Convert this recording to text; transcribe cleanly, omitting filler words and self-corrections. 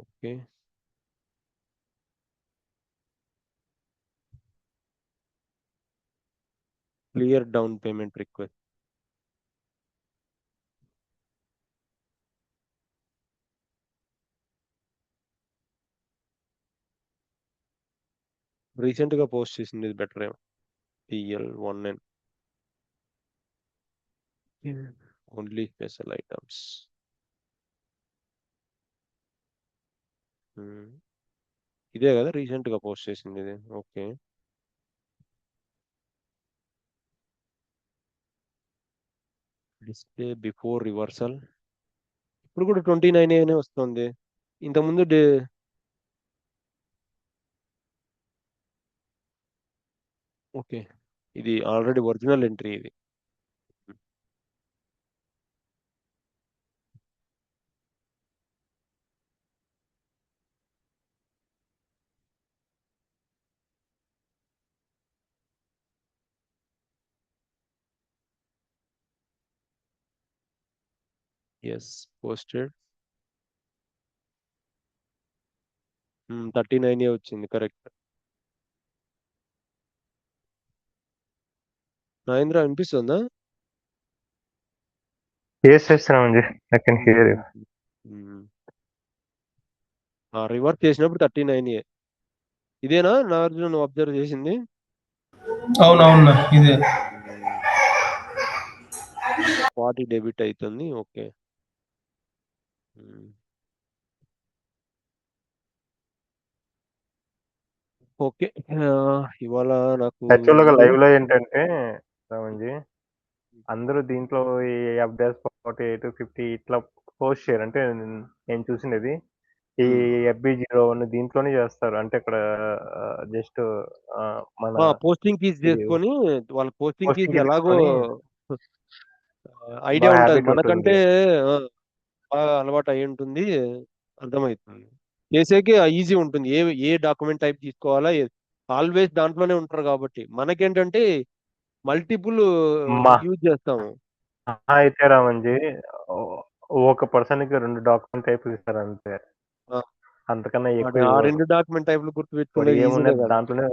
Okay. Clear down payment request. Recent గా post చేసింది ఇది బెటర్ ఏమో. PL19 only special items. ఇదే కదా రీసెంట్ గా పోస్ట్ చేసింది ఇది. ఓకే. Display before reversal. ఇప్పుడు కూడా 29 అనే వస్తుంది. ఇంతకుముందు ఓకే. ఇది ఆల్రెడీ ఒరిజినల్ ఎంట్రీ ఇది. Yes posted. 39 వచ్చింది కరెక్ట్. మహేంద్ర వినిపిస్తుందా? Yes, yes, Ramanji. I can hear you. Reverse చేసినప్పుడు 39. ఇదేనా నాగార్జున నువ్వు అబ్జర్వ్ చేసింది? అవునవును ఇదే. 40 డెబిట్ అవుతుంది. ఓకే. ఓకే. ఇవాళ నాకు యాక్చువల్గా లైవ్ లో ఏంటంటే రామంజీ అందరూ దీంట్లో ఈ అప్డేట్స్ 48 50 ఇట్లా పోస్ట్ చేయరు. అంటే నేను చూసినది ఈ FB01 దీంట్లోనే చేస్తారు. అంటే ఇక్కడ జస్ట్ మన పోస్టింగ్ కీస్ చేసుకొని వాళ్ళ పోస్టింగ్ కీస్ పోస్టింగ్ ఎలాగో ఐడియా బాగా ఉంటుంది. హ్యాబిట్ మనకంటే ఉంటుంది. బాగా అలవాటు అయి ఉంటుంది, అర్థమవుతుంది. చేసేకి ఈజీ ఉంటుంది. ఏ డాక్యుమెంట్ టైప్ తీసుకోవాలా, ఆల్వేస్ దాంట్లోనే ఉంటారు కాబట్టి మనకేంటంటే మల్టిపుల్ మా యూజ్ చేస్తాము. అయితే రామంజీ ఒక పర్సన్ కి 2 డాక్యుమెంట్ టైప్ ఇస్తారు అంతే. అంతకన్నా ఎక్కువ ఆ ఇవ్వరు. 2 డాక్యుమెంట్ టైప్లు గుర్తు మరి పెట్టుకునేది ఈజీనే ఏమున్నది కదా. దాంట్లోనే